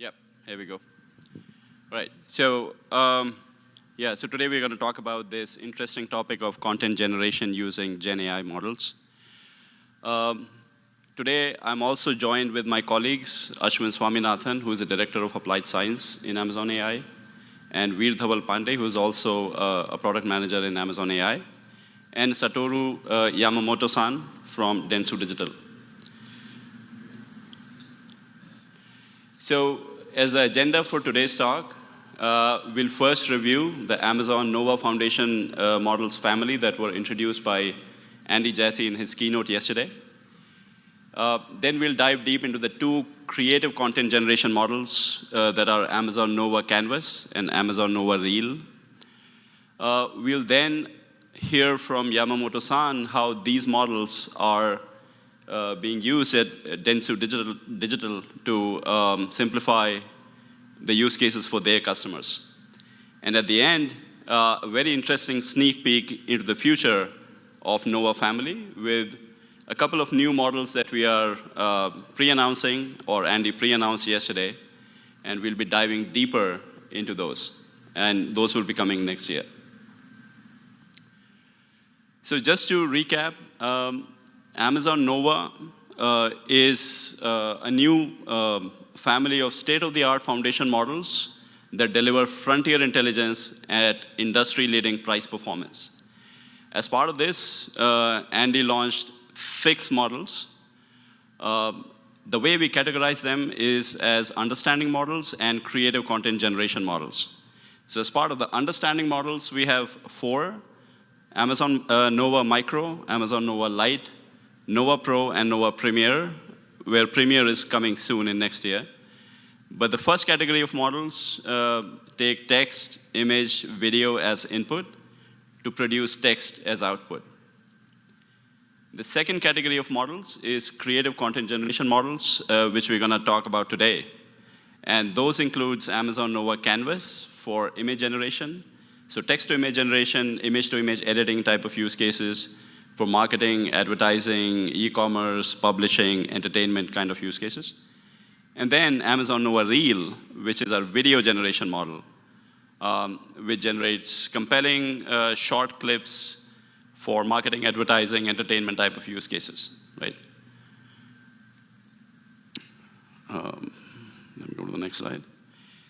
Yep, here we go. Right, so so today we're going to talk about this interesting topic of content generation using Gen AI models. Today I'm also joined with my colleagues, Ashwin Swaminathan, who is the Director of Applied Science in Amazon AI, and Veer Dhaval Pandey, who is also a product manager in Amazon AI, and Satoru Yamamoto-san from Dentsu Digital. So, as the agenda for today's talk, we'll first review the Amazon Nova Foundation models family that were introduced by Andy Jassy in his keynote yesterday. Then we'll dive deep into the two creative content generation models that are Amazon Nova Canvas and Amazon Nova Reel. We'll then hear from Yamamoto-san how these models are being used at Dentsu Digital to simplify the use cases for their customers. And at the end, a very interesting sneak peek into the future of Nova family with a couple of new models that we are pre-announcing, or Andy pre-announced yesterday, and we'll be diving deeper into those. And those will be coming next year. So just to recap, Amazon Nova is a new family of state-of-the-art foundation models that deliver frontier intelligence at industry-leading price performance. As part of this, Andy launched 6 models. The way we categorize them is as understanding models and creative content generation models. So as part of the understanding models, we have 4: Amazon Nova Micro, Amazon Nova Lite, Nova Pro, and Nova Premier, where Premier is coming soon in next year. But the first category of models take text, image, video as input to produce text as output. The second category of models is creative content generation models, which we're going to talk about today. And those includes Amazon Nova Canvas for image generation, so text-to-image generation, image-to-image editing type of use cases for marketing, advertising, e-commerce, publishing, entertainment kind of use cases. And then Amazon Nova Reel, which is our video generation model, which generates compelling short clips for marketing, advertising, entertainment type of use cases, right? Let me go to the next slide.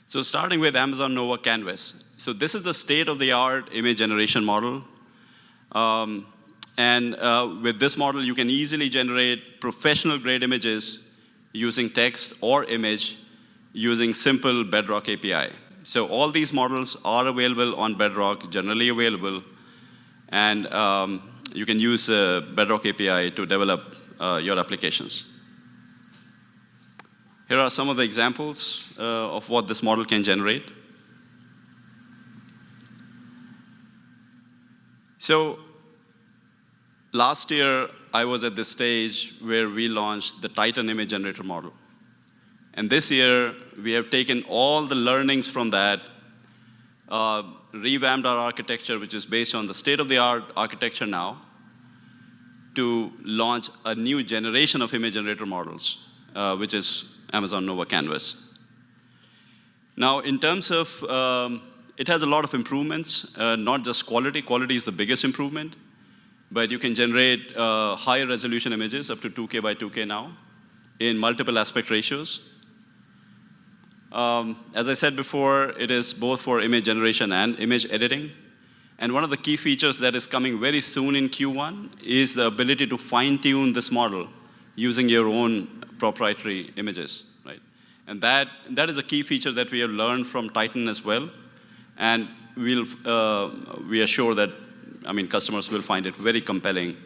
So starting with Amazon Nova Canvas. So this is the state-of-the-art image generation model. With this model, you can easily generate professional-grade images using text or image using simple Bedrock API. So all these models are available on Bedrock, generally available, and you can use the Bedrock API to develop your applications. Here are some of the examples of what this model can generate. So last year, I was at this stage where we launched the Titan image generator model. And this year, we have taken all the learnings from that, revamped our architecture, which is based on the state-of-the-art architecture now, to launch a new generation of image generator models, which is Amazon Nova Canvas. Now, in terms of, it has a lot of improvements, not just quality. Quality is the biggest improvement. But you can generate higher resolution images, up to 2K by 2K now, in multiple aspect ratios. As I said before, it is both for image generation and image editing. And one of the key features that is coming very soon in Q1 is the ability to fine-tune this model using your own proprietary images, right? And that is a key feature that we have learned from Titan as well. And we are sure that customers will find it very compelling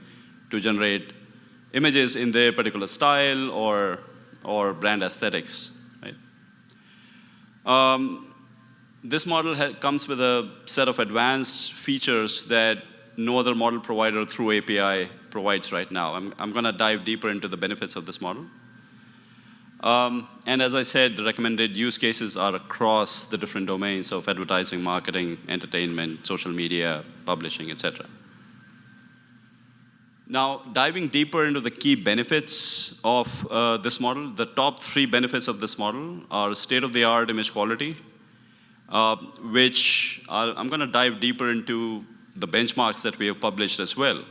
to generate images in their particular style or brand aesthetics, right? This model comes with a set of advanced features that no other model provider through API provides right now. I'm going to dive deeper into the benefits of this model. And as I said, the recommended use cases are across the different domains of advertising, marketing, entertainment, social media, publishing, etc. Now, diving deeper into the key benefits of this model, the top 3 benefits of this model are state-of-the-art image quality, which I'm going to dive deeper into the benchmarks that we have published as well,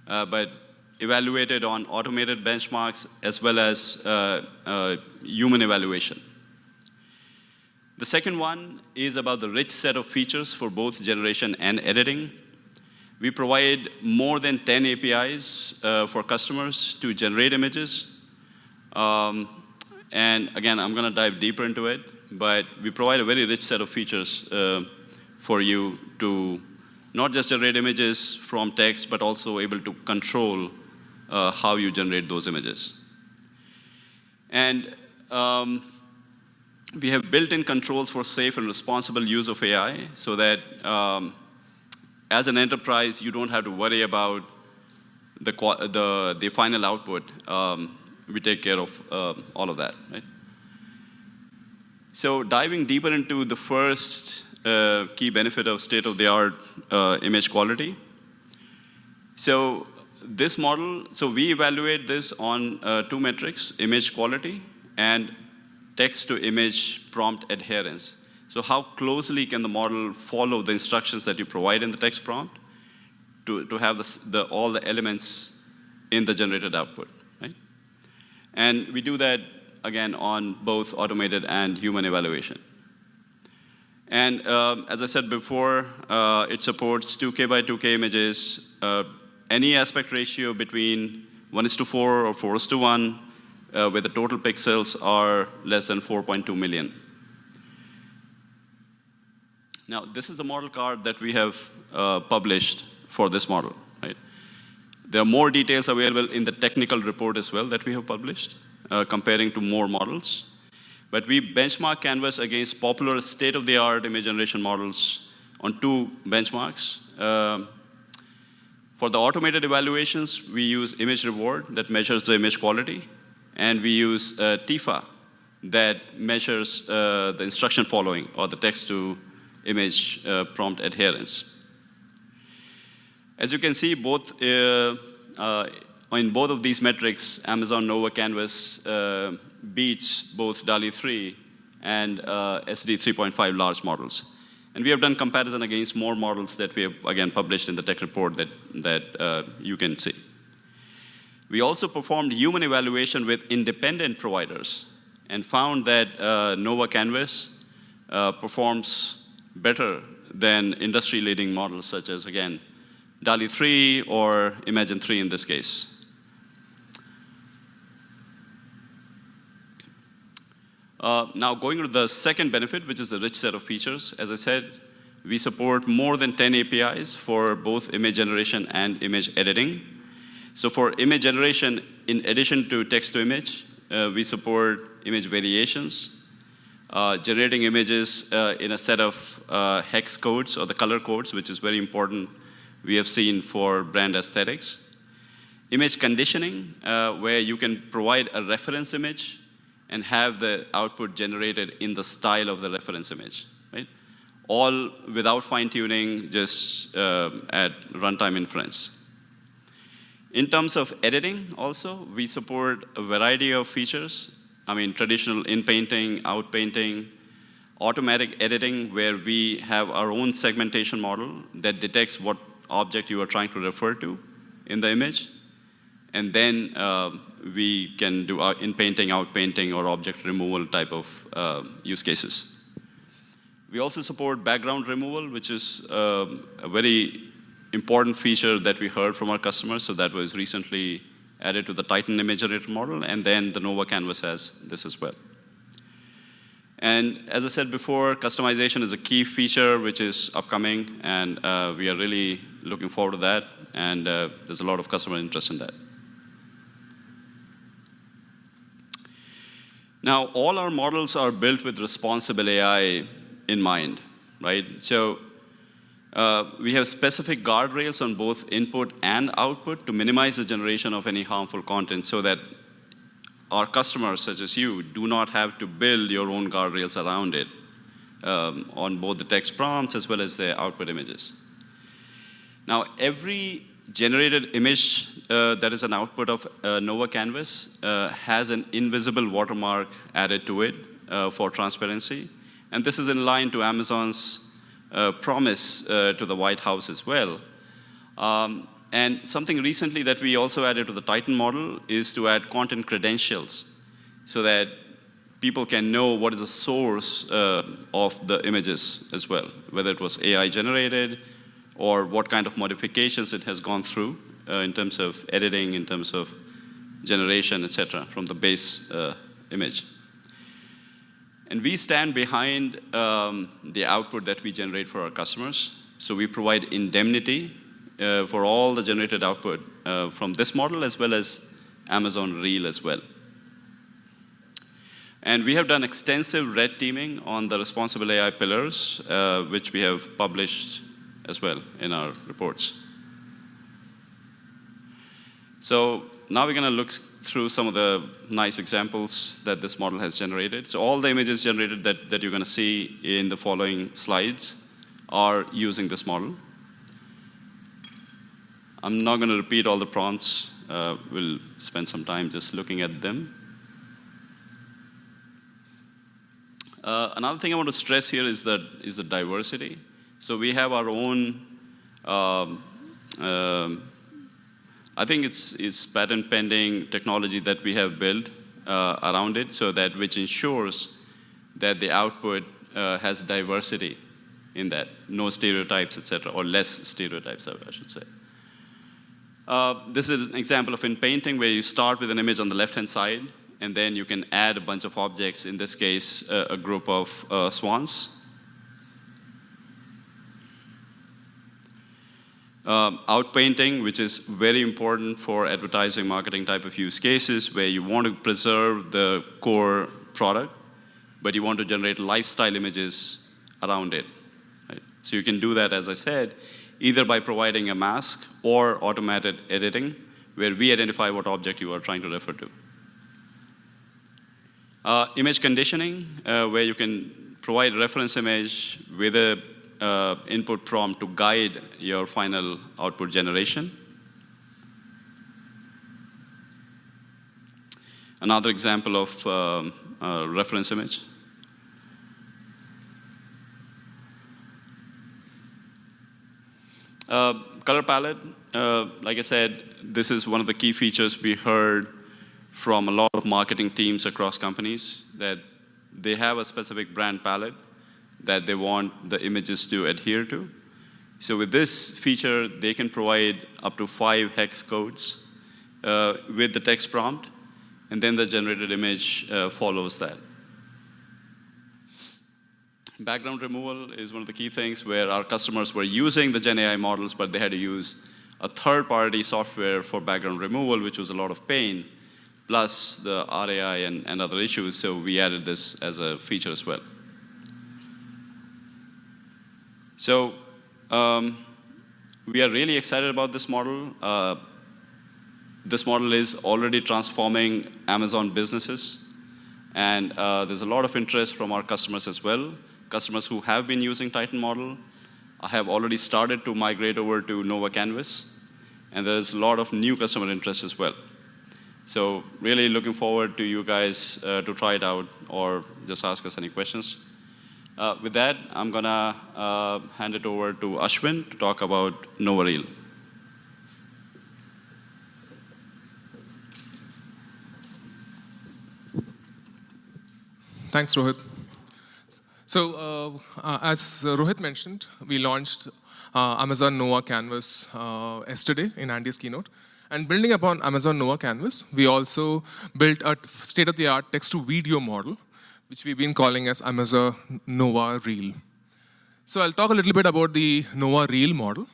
but evaluated on automated benchmarks as well as human evaluation. The second one is about the rich set of features for both generation and editing. We provide more than 10 APIs for customers to generate images. And again, I'm going to dive deeper into it, but we provide a very rich set of features for you to not just generate images from text, but also able to control how you generate those images. And we have built-in controls for safe and responsible use of AI so that as an enterprise, you don't have to worry about the final output. We take care of all of that, right? So diving deeper into the first key benefit of state-of-the-art image quality. So this model, so we evaluate this on 2 metrics, image quality and text-to-image prompt adherence. So how closely can the model follow the instructions that you provide in the text prompt to have all the elements in the generated output, right? And we do that, again, on both automated and human evaluation. And as I said before, it supports 2K by 2K images, any aspect ratio between 1:4 or 4:1, where the total pixels are less than 4.2 million. Now, this is the model card that we have published for this model, right? There are more details available in the technical report as well that we have published, comparing to more models. But we benchmark Canvas against popular state-of-the-art image generation models on 2 benchmarks. For the automated evaluations, we use image reward that measures the image quality, and we use TIFA that measures the instruction following or the text-to-image prompt adherence. As you can see, in both of these metrics, Amazon Nova Canvas beats both DALL-E 3 and SD 3.5 large models. And we have done comparison against more models that we have, again, published in the tech report that you can see. We also performed human evaluation with independent providers and found that Nova Canvas performs better than industry-leading models such as, again, DALL-E 3 or Imagen 3 in this case. Now going to the second benefit, which is a rich set of features. As I said, we support more than 10 APIs for both image generation and image editing. So for image generation, in addition to text-to-image, we support image variations, generating images in a set of hex codes or the color codes, which is very important, we have seen for brand aesthetics. Image conditioning, where you can provide a reference image and have the output generated in the style of the reference image, right? All without fine-tuning, just at runtime inference. In terms of editing also, we support a variety of features. I mean, traditional in-painting, out-painting, automatic editing, where we have our own segmentation model that detects what object you are trying to refer to in the image. And then we can do in-painting, out-painting, or object removal type of use cases. We also support background removal, which is a very important feature that we heard from our customers. So that was recently added to the Titan image generator model, and then the Nova Canvas has this as well. And as I said before, customization is a key feature which is upcoming, and we are really looking forward to that, and there's a lot of customer interest in that. Now, all our models are built with responsible AI in mind, right? So we have specific guardrails on both input and output to minimize the generation of any harmful content so that our customers, such as you, do not have to build your own guardrails around it on both the text prompts as well as the output images. Now, every generated image that is an output of Nova Canvas has an invisible watermark added to it for transparency. And this is in line to Amazon's promise to the White House as well. And something recently that we also added to the Titan model is to add content credentials so that people can know what is the source of the images as well, whether it was AI generated or what kind of modifications it has gone through in terms of editing, in terms of generation, etc., from the base image. And we stand behind the output that we generate for our customers. So we provide indemnity for all the generated output from this model as well as Amazon Reel as well. And we have done extensive red teaming on the responsible AI pillars, which we have published as well in our reports. So now we're going to look through some of the nice examples that this model has generated. So all the images generated that you're going to see in the following slides are using this model. I'm not going to repeat all the prompts. We'll spend some time just looking at them. Another thing I want to stress here is the diversity. So we have our own, I think it's patent pending technology that we have built around it, so that which ensures that the output has diversity in that, no stereotypes, etc., or less stereotypes, I should say. This is an example of in painting where you start with an image on the left-hand side, and then you can add a bunch of objects, in this case, a group of swans. Outpainting, which is very important for advertising, marketing type of use cases, where you want to preserve the core product, but you want to generate lifestyle images around it. Right? So you can do that, as I said, either by providing a mask or automated editing, where we identify what object you are trying to refer to. Image conditioning, where you can provide a reference image with a input prompt to guide your final output generation. Another example of reference image. Color palette, like I said, this is one of the key features we heard from a lot of marketing teams across companies, that they have a specific brand palette that they want the images to adhere to. So with this feature, they can provide up to 5 hex codes with the text prompt, and then the generated image follows that. Background removal is one of the key things where our customers were using the Gen AI models, but they had to use a third-party software for background removal, which was a lot of pain, plus the RAI and other issues, so we added this as a feature as well. So we are really excited about this model. This model is already transforming Amazon businesses, and there's a lot of interest from our customers as well. Customers who have been using Titan model have already started to migrate over to Nova Canvas, and there's a lot of new customer interest as well. So really looking forward to you guys to try it out or just ask us any questions. With that, I'm gonna hand it over to Ashwin to talk about Nova Reel. Thanks, Rohit. So as Rohit mentioned, we launched Amazon Nova Canvas yesterday in Andy's keynote. And building upon Amazon Nova Canvas, we also built a state-of-the-art text-to-video model, which we've been calling as Amazon Nova Reel. So I'll talk a little bit about the Nova Reel model.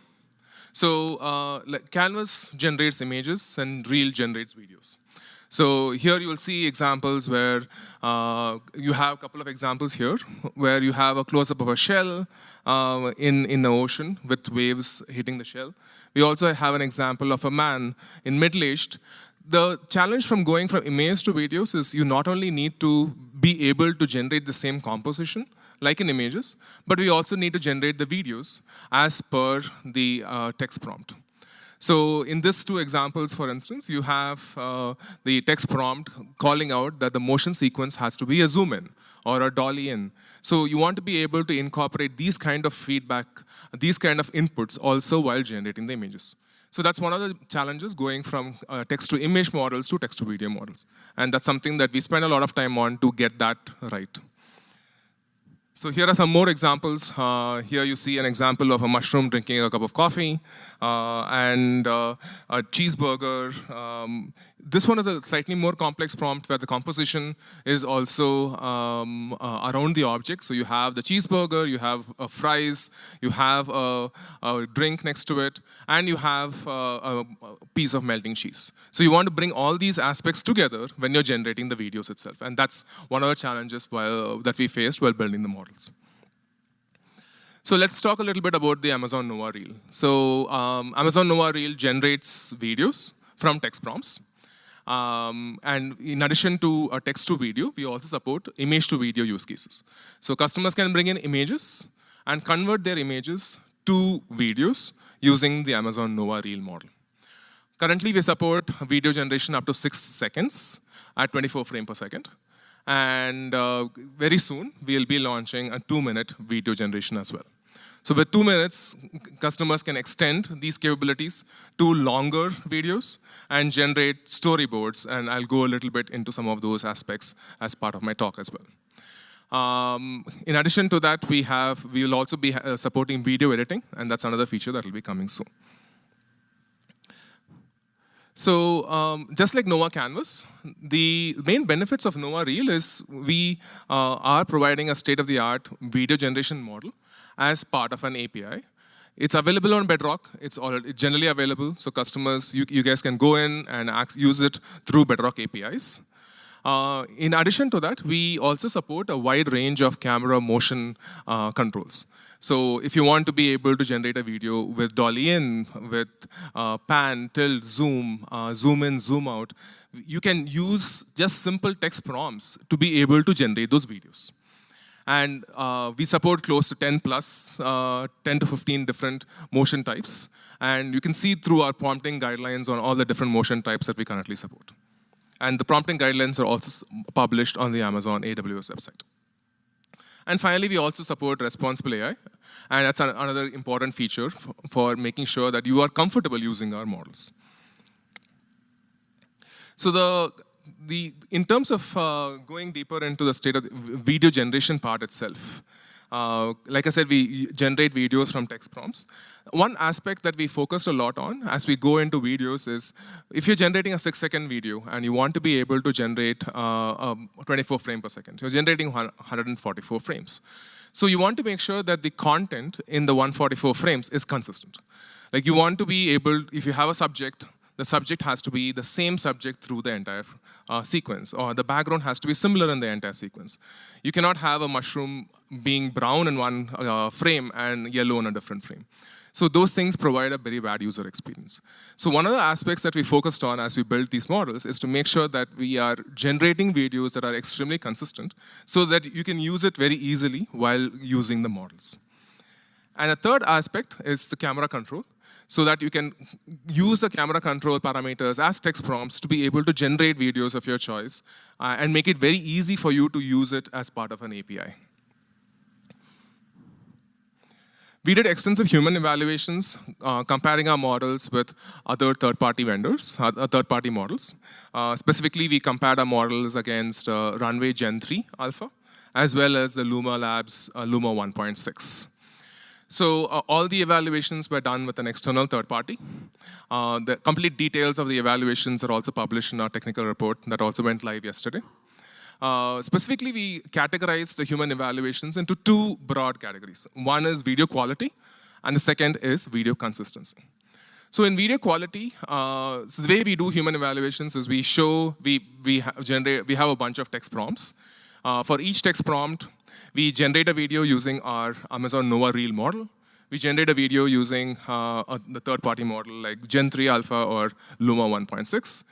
So Canvas generates images and Reel generates videos. So here you will see examples where you have a couple of examples here where you have a close-up of a shell in the ocean with waves hitting the shell. We also have an example of a man in middle-aged. The challenge from going from image to videos is you not only need to be able to generate the same composition like in images, but we also need to generate the videos as per the text prompt. So in these two examples, for instance, you have the text prompt calling out that the motion sequence has to be a zoom in or a dolly in. So you want to be able to incorporate these kind of feedback, these kind of inputs also while generating the images. So that's one of the challenges going from text to image models to text to video models. And that's something that we spend a lot of time on to get that right. So here are some more examples. Here you see an example of a mushroom drinking a cup of coffee and a cheeseburger. This one is a slightly more complex prompt where the composition is also around the object. So you have the cheeseburger, you have fries, you have a drink next to it, and you have a piece of melting cheese. So you want to bring all these aspects together when you're generating the videos itself. And that's one of the challenges that we faced while building the models. So let's talk a little bit about the Amazon Nova Reel. So Amazon Nova Reel generates videos from text prompts. And in addition to a text to video, we also support image to video use cases. So customers can bring in images and convert their images to videos using the Amazon Nova Reel model. Currently, we support video generation up to 6 seconds at 24 frames per second. And very soon, we'll be launching a 2-minute video generation as well. So with 2 minutes, customers can extend these capabilities to longer videos and generate storyboards. And I'll go a little bit into some of those aspects as part of my talk as well. In addition to that, we will also be supporting video editing, and that's another feature that will be coming soon. So just like Nova Canvas, the main benefits of Nova Reel is we are providing a state-of-the-art video generation model as part of an API. It's available on Bedrock. It's generally available, so customers, you guys can go in and use it through Bedrock APIs. In addition to that, we also support a wide range of camera motion controls. So if you want to be able to generate a video with dolly in, with pan, tilt, zoom, zoom in, zoom out, you can use just simple text prompts to be able to generate those videos. And we support close to 10 to 15 different motion types. And you can see through our prompting guidelines on all the different motion types that we currently support. And the prompting guidelines are also published on the Amazon AWS website. And finally, we also support responsible AI. And that's another important feature for making sure that you are comfortable using our models. So in terms of going deeper into the state of the video generation part itself, like I said, we generate videos from text prompts. One aspect that we focused a lot on as we go into videos is if you're generating a 6-second video and you want to be able to generate 24 frames per second, you're generating 144 frames. So you want to make sure that the content in the 144 frames is consistent. Like you want to be able, if you have a subject, the subject has to be the same subject through the entire sequence, or the background has to be similar in the entire sequence. You cannot have a mushroom being brown in one frame and yellow in a different frame. So those things provide a very bad user experience. So one of the aspects that we focused on as we built these models is to make sure that we are generating videos that are extremely consistent so that you can use it very easily while using the models. And a third aspect is the camera control, so that you can use the camera control parameters as text prompts to be able to generate videos of your choice and make it very easy for you to use it as part of an API. We did extensive human evaluations, comparing our models with other third-party vendors, third-party models. Specifically, we compared our models against Runway Gen 3 Alpha, as well as the Luma Labs Luma 1.6. So all the evaluations were done with an external third party. The complete details of the evaluations are also published in our technical report that also went live yesterday. Specifically, we categorized the human evaluations into 2 broad categories. One is video quality, and the second is video consistency. So in video quality, so the way we do human evaluations is we have a bunch of text prompts. For each text prompt, we generate a video using our Amazon Nova Reel model. We generate a video using the third-party model like Gen 3 Alpha or Luma 1.6.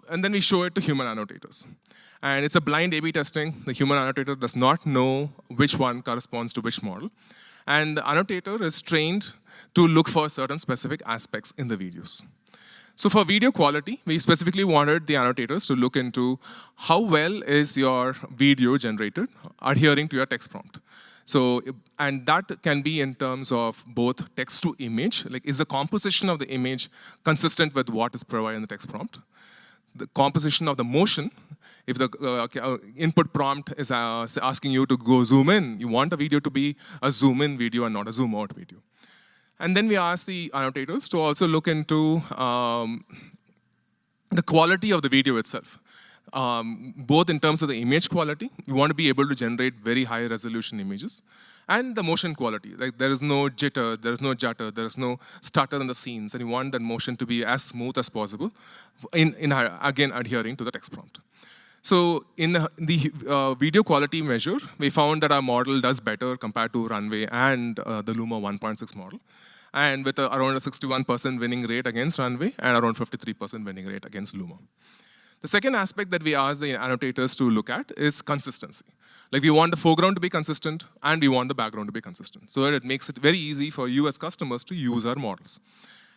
And then we show it to human annotators. And it's a blind A/B testing. The human annotator does not know which one corresponds to which model. And the annotator is trained to look for certain specific aspects in the videos. So for video quality, we specifically wanted the annotators to look into how well is your video generated adhering to your text prompt. So, and that can be in terms of both text to image, like is the composition of the image consistent with what is provided in the text prompt? The composition of the motion, if the input prompt is asking you to go zoom in, you want a video to be a zoom in video and not a zoom out video. And then we asked the annotators to also look into the quality of the video itself. Both in terms of the image quality, you want to be able to generate very high resolution images, and the motion quality. Like there is no jitter, there is no jutter, there is no stutter in the scenes, and you want that motion to be as smooth as possible, again adhering to the text prompt. So in the video quality measure, we found that our model does better compared to Runway and the Luma 1.6 model, and with around a 61% winning rate against Runway and around 53% winning rate against Luma. The second aspect that we asked the annotators to look at is consistency. Like we want the foreground to be consistent and we want the background to be consistent. So it makes it very easy for you as customers to use our models.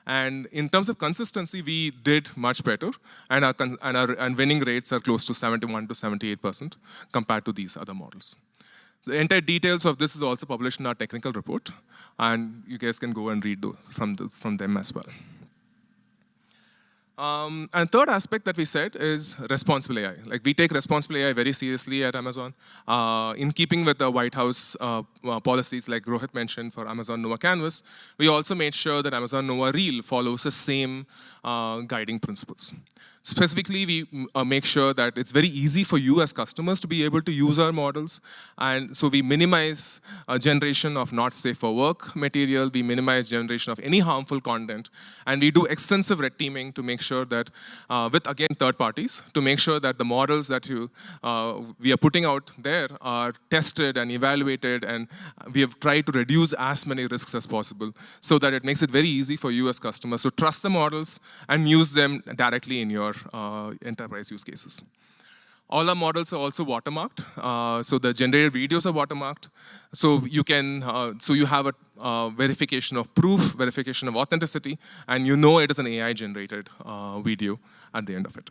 And in terms of consistency, we did much better, and our winning rates are close to 71 to 78% compared to these other models. The entire details of this is also published in our technical report, and you guys can go and read from them as well. And third aspect that we said is responsible AI. Like we take responsible AI very seriously at Amazon. In keeping with the White House policies like Rohit mentioned for Amazon Nova Canvas, we also made sure that Amazon Nova Reel follows the same guiding principles. Specifically, we make sure that it's very easy for you as customers to be able to use our models. And so we minimize generation of not safe for work material. We minimize generation of any harmful content. And we do extensive red teaming to make sure that, with again third parties, to make sure that the models that we are putting out there are tested and evaluated. And we have tried to reduce as many risks as possible so that it makes it very easy for you as customers to trust the models and use them directly in your enterprise use cases. All our models are also watermarked, so the generated videos are watermarked. So you can, so you have a verification of proof, verification of authenticity, and you know it is an AI-generated video at the end of it.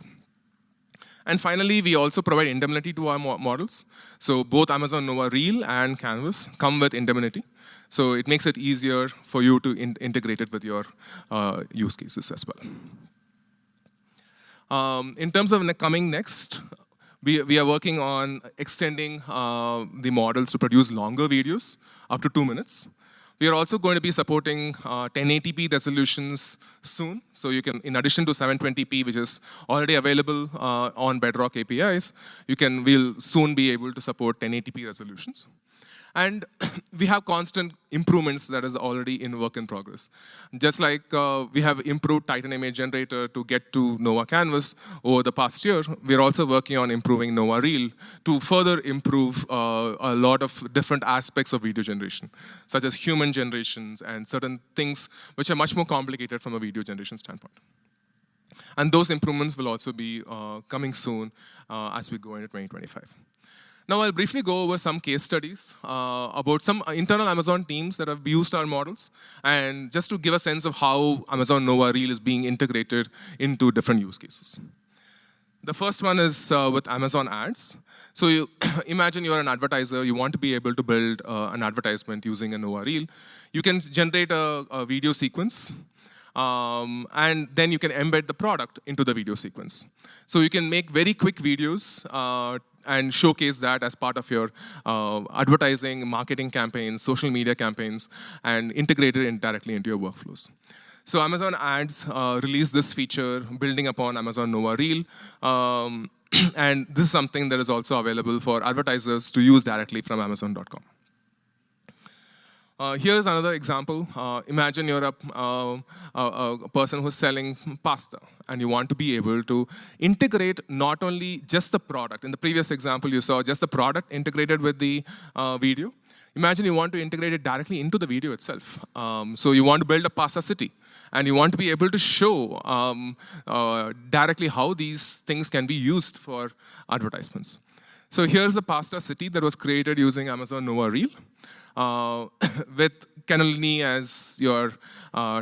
And finally, we also provide indemnity to our models. So both Amazon Nova Reel and Canvas come with indemnity. So it makes it easier for you to integrate it with your use cases as well. In terms of coming next, we are working on extending the models to produce longer videos, up to 2 minutes. We are also going to be supporting 1080p resolutions soon. So you can, in addition to 720p, which is already available on Bedrock APIs, we'll soon be able to support 1080p resolutions. And we have constant improvements that is already in work in progress. Just like we have improved Titan Image Generator to get to Nova Canvas over the past year, we're also working on improving Nova Reel to further improve a lot of different aspects of video generation, such as human generations and certain things which are much more complicated from a video generation standpoint. And those improvements will also be coming soon as we go into 2025. Now I'll briefly go over some case studies about some internal Amazon teams that have used our models, and just to give a sense of how Amazon Nova Reel is being integrated into different use cases. The first one is with Amazon Ads. So you imagine you're an advertiser, you want to be able to build an advertisement using a Nova Reel. You can generate a video sequence, and then you can embed the product into the video sequence. So you can make very quick videos and showcase that as part of your advertising, marketing campaigns, social media campaigns, and integrate it directly into your workflows. So Amazon Ads released this feature building upon Amazon Nova Reel. And this is something that is also available for advertisers to use directly from Amazon.com. Here's another example. Imagine you're a person who's selling pasta, and you want to be able to integrate not only just the product. In the previous example, you saw just the product integrated with the video. Imagine you want to integrate it directly into the video itself. So you want to build a pasta city, and you want to be able to show directly how these things can be used for advertisements. So here's a pasta city that was created using Amazon Nova Reel, with cannellini as your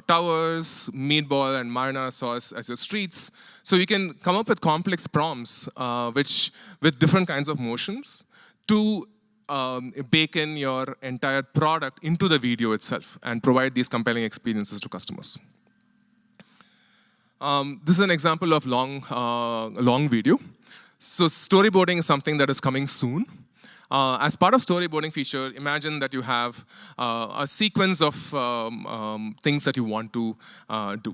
towers, meatball and marinara sauce as your streets. So you can come up with complex prompts with different kinds of motions to bake in your entire product into the video itself and provide these compelling experiences to customers. This is an example of long video. So storyboarding is something that is coming soon. As part of storyboarding feature, imagine that you have a sequence of things that you want to do.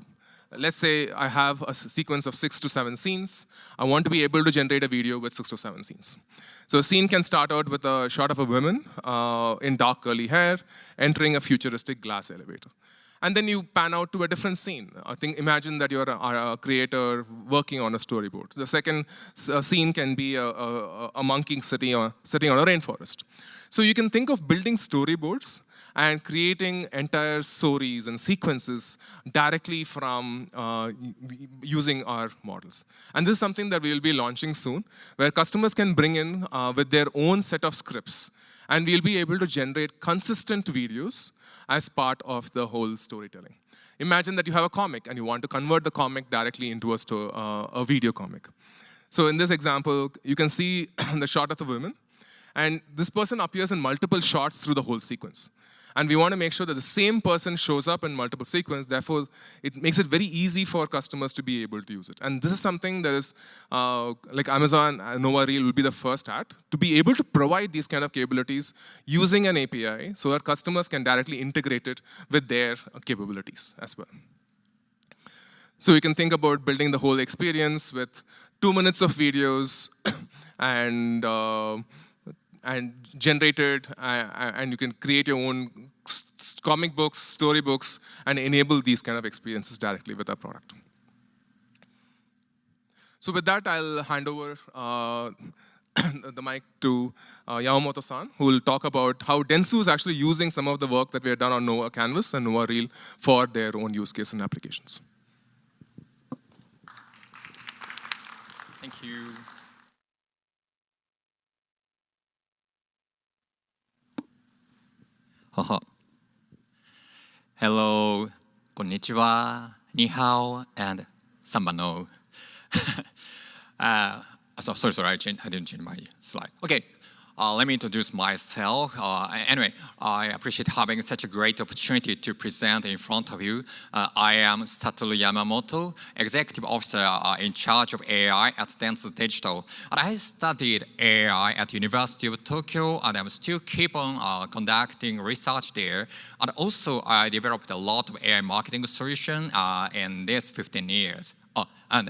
Let's say I have a sequence of 6 to 7 scenes. I want to be able to generate a video with 6 to 7 scenes. So a scene can start out with a shot of a woman in dark curly hair entering a futuristic glass elevator. And then you pan out to a different scene. Imagine that you're a creator working on a storyboard. The second scene can be a monkey sitting on a rainforest. So you can think of building storyboards and creating entire stories and sequences directly from using our models. And this is something that we will be launching soon, where customers can bring in with their own set of scripts, and we'll be able to generate consistent videos as part of the whole storytelling. Imagine that you have a comic and you want to convert the comic directly into a video comic. So in this example, you can see the shot of the woman, and this person appears in multiple shots through the whole sequence. And we want to make sure that the same person shows up in multiple sequences. Therefore, it makes it very easy for customers to be able to use it. And this is something that is, like Amazon Nova Reel will be the first to be able to provide these kind of capabilities using an API so that customers can directly integrate it with their capabilities as well. So you can think about building the whole experience with 2 minutes of videos and generated, and you can create your own comic books, storybooks, and enable these kind of experiences directly with our product. So with that, I'll hand over the mic to Yamamoto-san, who will talk about how Dentsu is actually using some of the work that we have done on Nova Canvas and Nova Reel for their own use case and applications. Thank you. Hello, konnichiwa, ni hao, and samba no. Sorry, I didn't change my slide. Okay, let me introduce myself. Anyway, I appreciate having such a great opportunity to present in front of you. I am Satoru Yamamoto, Executive Officer in charge of AI at Dentsu Digital. And I studied AI at University of Tokyo, and I'm still keep on conducting research there. And also, I developed a lot of AI marketing solutions in these 15 years. And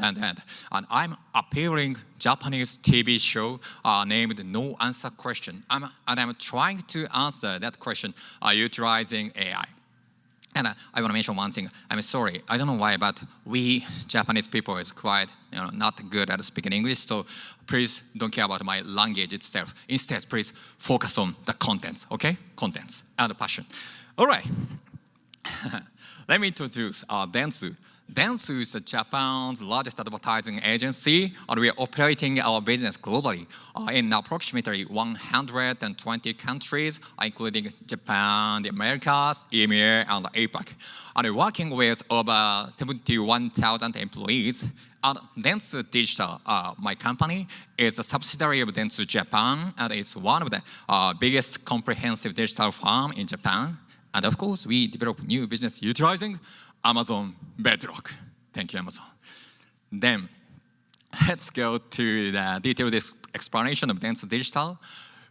I'm appearing Japanese TV show named No Answer Question. And I'm trying to answer that question utilizing AI. And I want to mention one thing. I'm sorry, I don't know why, but we Japanese people is quite not good at speaking English. So please don't care about my language itself. Instead, please focus on the contents, okay? Contents and passion. All right. Let me introduce Dentsu. Dentsu is Japan's largest advertising agency, and we are operating our business globally in approximately 120 countries, including Japan, the Americas, EMEA, and APAC. And we're working with over 71,000 employees. And Dentsu Digital, my company, is a subsidiary of Dentsu Japan, and it's one of the biggest comprehensive digital firm in Japan. And of course, we develop new business utilizing Amazon Bedrock. Thank you, Amazon. Then, let's go to the detailed explanation of Dentsu Digital.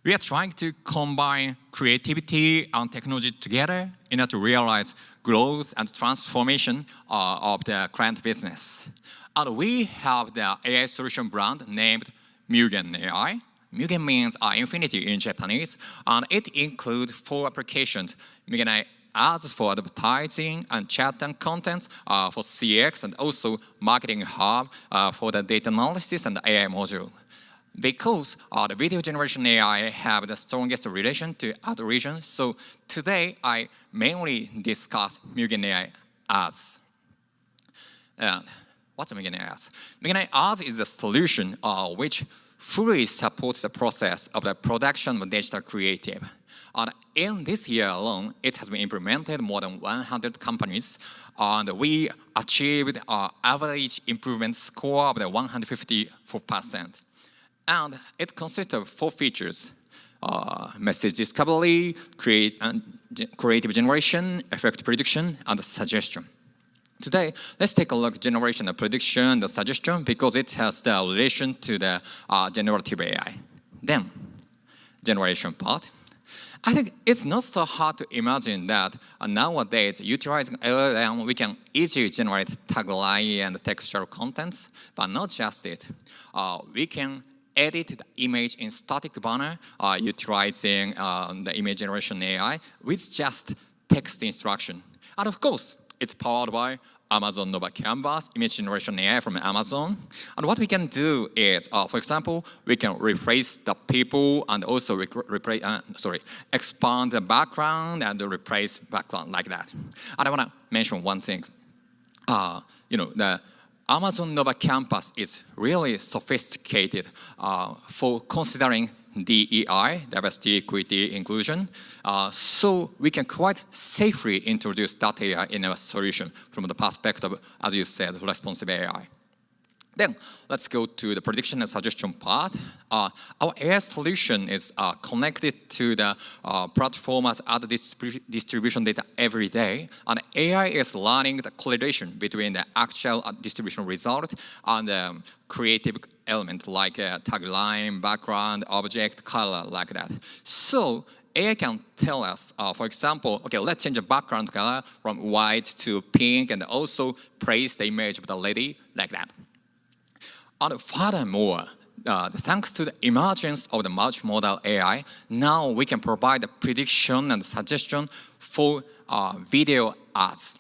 We are trying to combine creativity and technology together in order to realize growth and transformation of the client business. And we have the AI solution brand named Mugen AI. Mugen means infinity in Japanese, and it includes 4 applications. Mugen AI Ads for advertising and chat and content for CX, and also Marketing Hub for the data analysis and the AI module. Because the video generation AI have the strongest relation to ad region, so today I mainly discuss Mugen AI Ads. And what's Mugen AI Ads? Mugen AI Ads is a solution which fully supports the process of the production of digital creative. And in this year alone, it has been implemented more than 100 companies, and we achieved our average improvement score of the 154%. And it consists of 4 features: message discovery, creative generation, effect prediction, and suggestion. Today, let's take a look at generation and prediction, the suggestion, because it has the relation to the generative AI. Then, generation part. I think it's not so hard to imagine that nowadays, utilizing LLM, we can easily generate tagline and textual contents, but not just it. We can edit the image in static banner utilizing the image generation AI with just text instruction. And of course, it's powered by Amazon Nova Canvas, image generation AI from Amazon. And what we can do is, for example, we can replace the people and also expand the background and replace background like that. And I want to mention one thing. The Amazon Nova Canvas is really sophisticated for considering DEI, diversity, equity, inclusion, so we can quite safely introduce that AI in our solution from the perspective, as you said, responsive AI. Then let's go to the prediction and suggestion part. Our AI solution is connected to the platform as other distribution data every day, and AI is learning the correlation between the actual distribution result and the creative element like tagline, background, object, color, like that. So AI can tell us, for example, okay, let's change the background color from white to pink, and also place the image of the lady like that. And furthermore, thanks to the emergence of the multimodal AI, now we can provide the prediction and suggestion for video ads.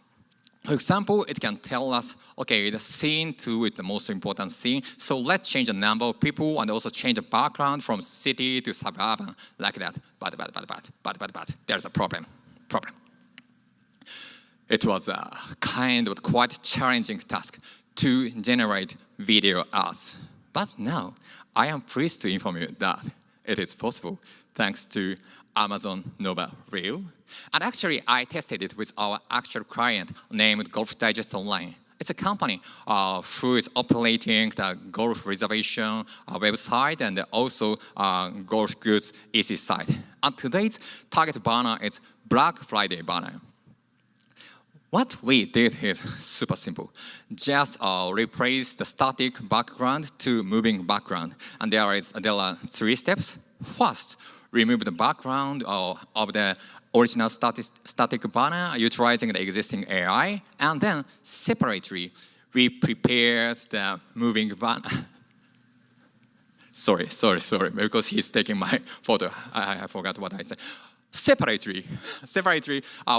For example, it can tell us, okay, the scene 2 is the most important scene, so let's change the number of people and also change the background from city to suburban, like that. But there's a problem. It was a kind of quite challenging task to generate video ads. But now, I am pleased to inform you that it is possible thanks to Amazon Nova Reel. And actually, I tested it with our actual client named Golf Digest Online. It's a company who is operating the golf reservation website and also golf goods EC site. And today's target banner is Black Friday banner. What we did is super simple. Just replace the static background to moving background. And there are 3 steps. First, remove the background of the original static banner utilizing the existing AI. And then separately, we prepared the moving banner. Sorry, because he's taking my photo. I forgot what I said. Separately,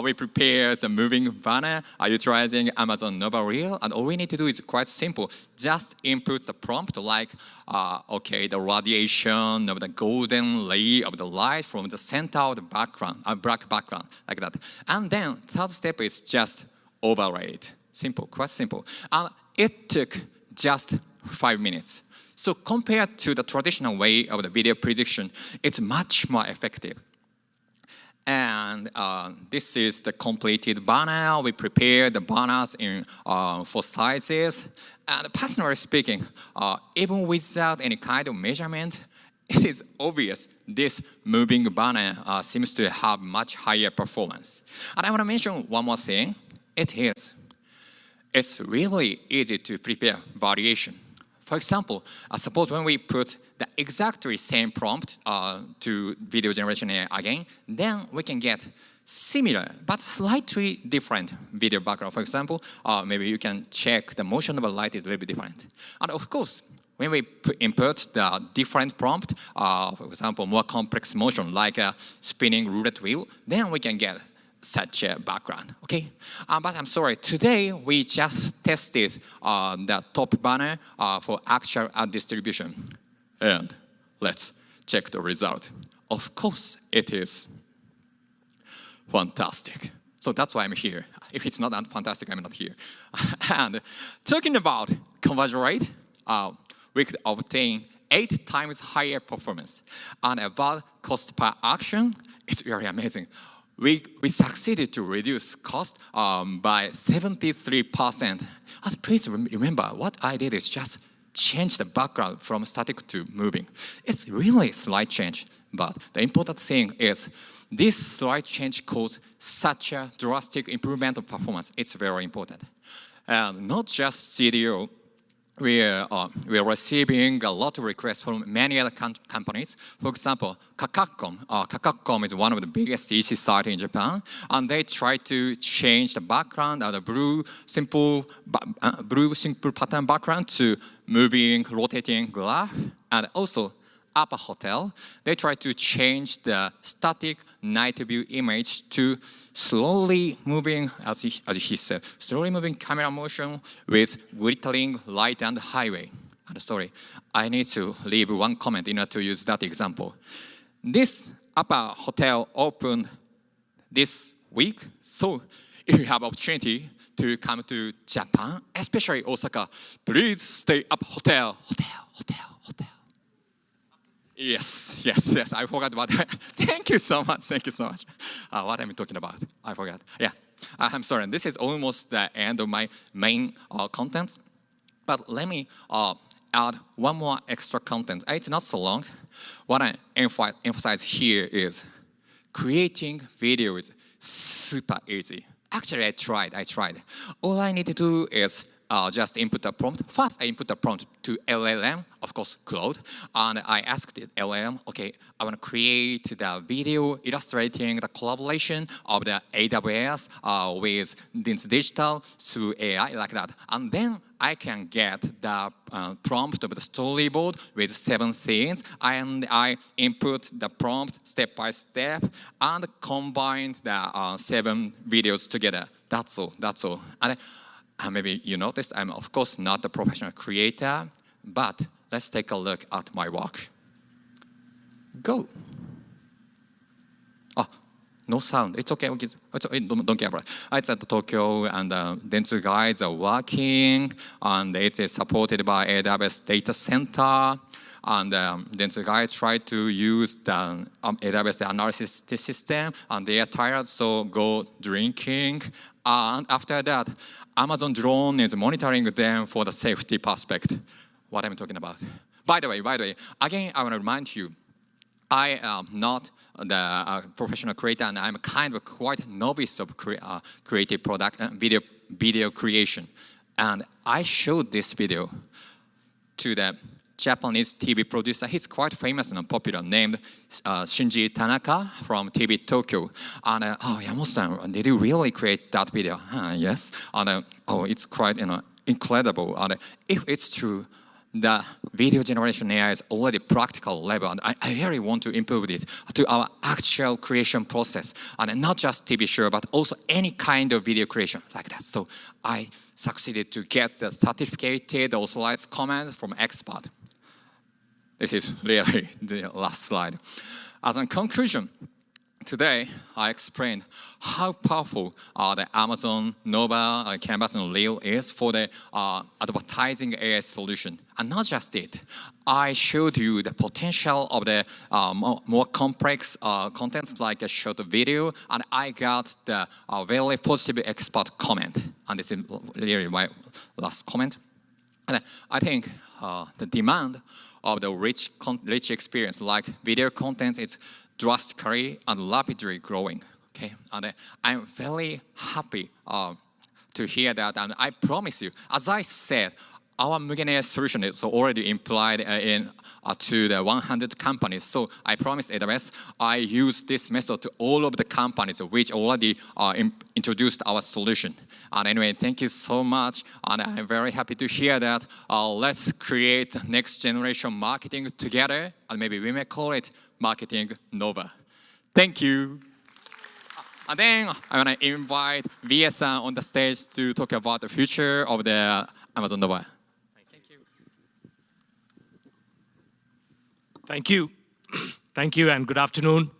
we prepare the moving banner utilizing Amazon Nova Reel, and all we need to do is quite simple. Just input the prompt like, the radiation of the golden ray of the light from the center of the background, black background, like that. And then third step is just overlay it. Simple, quite simple. And it took just 5 minutes. So compared to the traditional way of the video prediction, it's much more effective. And this is the completed banner. We prepared the banners in 4 sizes. And personally speaking, even without any kind of measurement, it is obvious this moving banner seems to have much higher performance. And I want to mention one more thing. It's really easy to prepare variation. For example, suppose when we put the exactly same prompt to video generation AI again, then we can get similar but slightly different video background. For example, maybe you can check the motion of the light is a little bit different. And of course, when we input the different prompt, for example, more complex motion like a spinning roulette wheel, then we can get such a background, okay? But I'm sorry, today we just tested the top banner for actual ad distribution. And let's check the result. Of course, it is fantastic. So that's why I'm here. If it's not fantastic, I'm not here. And talking about conversion rate, we could obtain 8 times higher performance. And about cost per action, it's very amazing. We succeeded to reduce cost by 73%. And please remember, what I did is just change the background from static to moving. It's really a slight change, but the important thing is this slight change caused such a drastic improvement of performance. It's very important. And not just CDO, we are receiving a lot of requests from many other companies. For example, Kakacom. Kakacom is one of the biggest EC sites in Japan, and they try to change the background of the blue simple pattern background to moving, rotating graph. And also, Upper Hotel, they try to change the static night view image to slowly moving, as he said, slowly moving camera motion with glittering light and highway. And sorry, I need to leave one comment in order to use that example. This Upper Hotel opened this week, so if you have opportunity to come to Japan, especially Osaka, please stay up hotel. Yes, I forgot about that. Thank you so much. What am I talking about? I forgot. Yeah, I'm sorry. This is almost the end of my main contents. But let me add one more extra content. It's not so long. What I emphasize here is creating video is super easy. Actually, I tried. All I need to do is just input a prompt. First, I input a prompt to LLM, of course, Claude, and I asked it, LLM, okay, I want to create the video illustrating the collaboration of the AWS with Dentsu Digital through AI, like that. And then I can get the prompt of the storyboard with 7 things, and I input the prompt step by step and combine the 7 videos together. That's all. And maybe you noticed I'm, of course, not a professional creator, but let's take a look at my work. Go. Oh, no sound. It's okay. Don't care about it. It's at Tokyo, and Dentsu guys are working, and it is supported by AWS data center. And Dentsu guys try to use the AWS analysis system, and they are tired, so go drinking. And after that, Amazon drone is monitoring them for the safety perspective. What am I talking about? By the way, again, I want to remind you, I am not the professional creator, and I'm kind of quite novice of creative product video creation. And I showed this video to the Japanese TV producer. He's quite famous and popular, named Shinji Tanaka from TV Tokyo. And Yamamoto-san, did you really create that video? Yes. And it's quite incredible. And if it's true, the video generation AI is already practical level, and I really want to improve it to our actual creation process, and not just TV show, but also any kind of video creation like that. So I succeeded to get the certificated authorized comment from expert. This is really the last slide. As a conclusion, today I explained how powerful the Amazon Nova, Canvas, and Leo is for the advertising AI solution. And not just it, I showed you the potential of the more complex contents like a short video, and I got the very positive expert comment. And this is really my last comment. And I think the demand of the rich experience like video content is drastically and rapidly growing. Okay, and I'm very happy to hear that. And I promise you, as I said, our Mugen solution is already implied to the 100 companies. So I promise AWS, I use this method to all of the companies which already introduced our solution. And anyway, thank you so much. And I'm very happy to hear that. Let's create next generation marketing together. And maybe we may call it Marketing Nova. Thank you. And then I want to invite VS-san on the stage to talk about the future of the Amazon Nova. Thank you. Thank you, and good afternoon.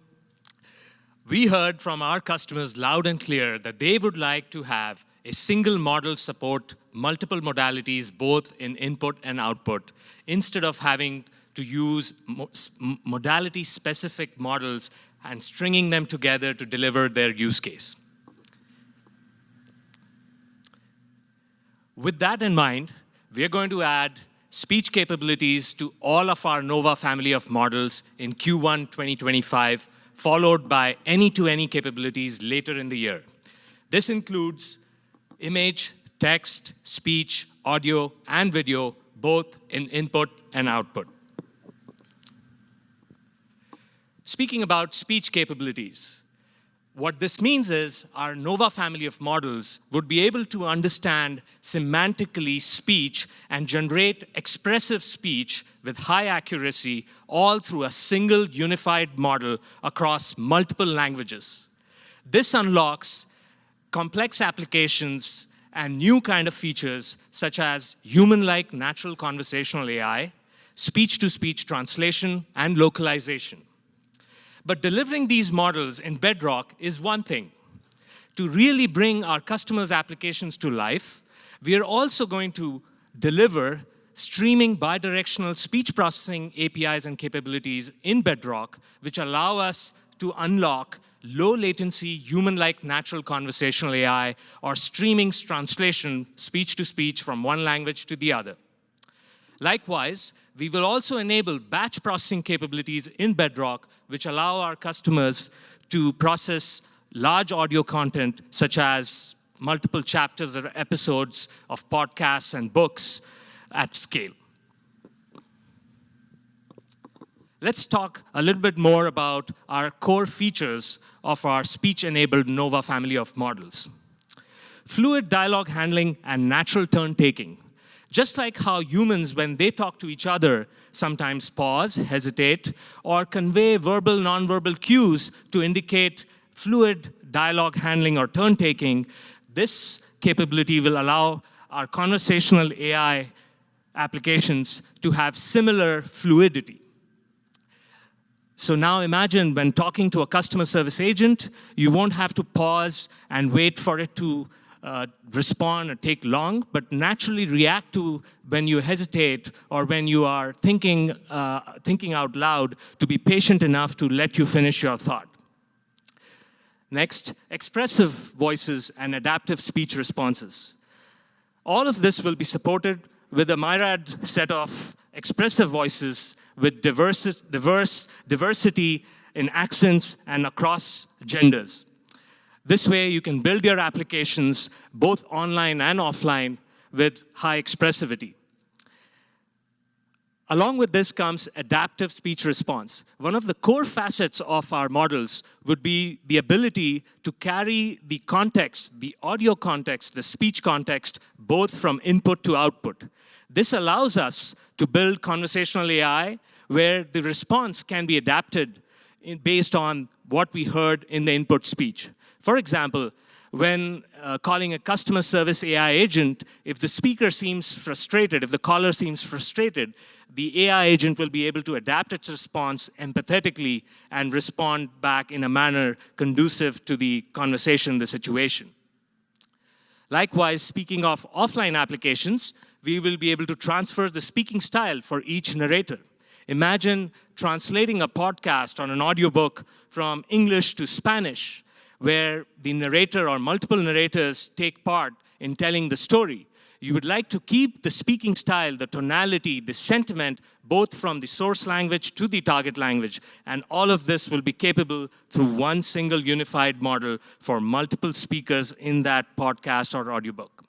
We heard from our customers loud and clear that they would like to have a single model support multiple modalities, both in input and output, instead of having to use modality-specific models and stringing them together to deliver their use case. With that in mind, we're going to add speech capabilities to all of our Nova family of models in Q1 2025, followed by any-to-any capabilities later in the year. This includes image, text, speech, audio, and video, both in input and output. Speaking about speech capabilities, what this means is our Nova family of models would be able to understand semantically speech and generate expressive speech with high accuracy, all through a single unified model across multiple languages. This unlocks complex applications and new kind of features such as human-like natural conversational AI, speech-to-speech translation, and localization. But delivering these models in Bedrock is one thing. To really bring our customers' applications to life, we are also going to deliver streaming bidirectional speech processing APIs and capabilities in Bedrock, which allow us to unlock low latency, human-like natural conversational AI, or streaming translation, speech-to-speech from one language to the other. Likewise, we will also enable batch processing capabilities in Bedrock, which allow our customers to process large audio content, such as multiple chapters or episodes of podcasts and books at scale. Let's talk a little bit more about our core features of our speech-enabled Nova family of models. Fluid dialogue handling and natural turn-taking. Just like how humans, when they talk to each other, sometimes pause, hesitate, or convey verbal, nonverbal cues to indicate fluid dialogue handling or turn-taking, this capability will allow our conversational AI applications to have similar fluidity. So now imagine when talking to a customer service agent, you won't have to pause and wait for it to respond or take long, but naturally react to when you hesitate or when you are thinking out loud, to be patient enough to let you finish your thought. Next, expressive voices and adaptive speech responses. All of this will be supported with a myriad set of expressive voices with diversity in accents and across genders. This way, you can build your applications both online and offline with high expressivity. Along with this comes adaptive speech response. One of the core facets of our models would be the ability to carry the context, the audio context, the speech context, both from input to output. This allows us to build conversational AI where the response can be adapted based on what we heard in the input speech. For example, when calling a customer service AI agent, if the speaker seems frustrated, if the caller seems frustrated, the AI agent will be able to adapt its response empathetically and respond back in a manner conducive to the conversation, the situation. Likewise, speaking of offline applications, we will be able to transfer the speaking style for each narrator. Imagine translating a podcast or an audiobook from English to Spanish, where the narrator or multiple narrators take part in telling the story. You would like to keep the speaking style, the tonality, the sentiment, both from the source language to the target language. And all of this will be capable through one single unified model for multiple speakers in that podcast or audiobook.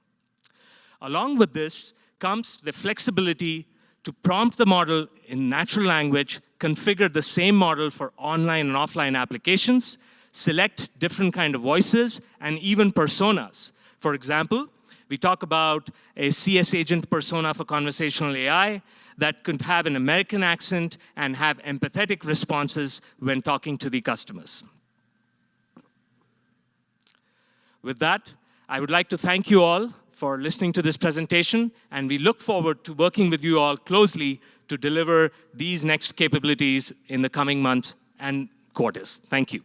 Along with this comes the flexibility to prompt the model in natural language, configure the same model for online and offline applications, select different kind of voices, and even personas. For example, we talk about a CS agent persona for conversational AI that could have an American accent and have empathetic responses when talking to the customers. With that, I would like to thank you all for listening to this presentation, and we look forward to working with you all closely to deliver these next capabilities in the coming months and quarters. Thank you.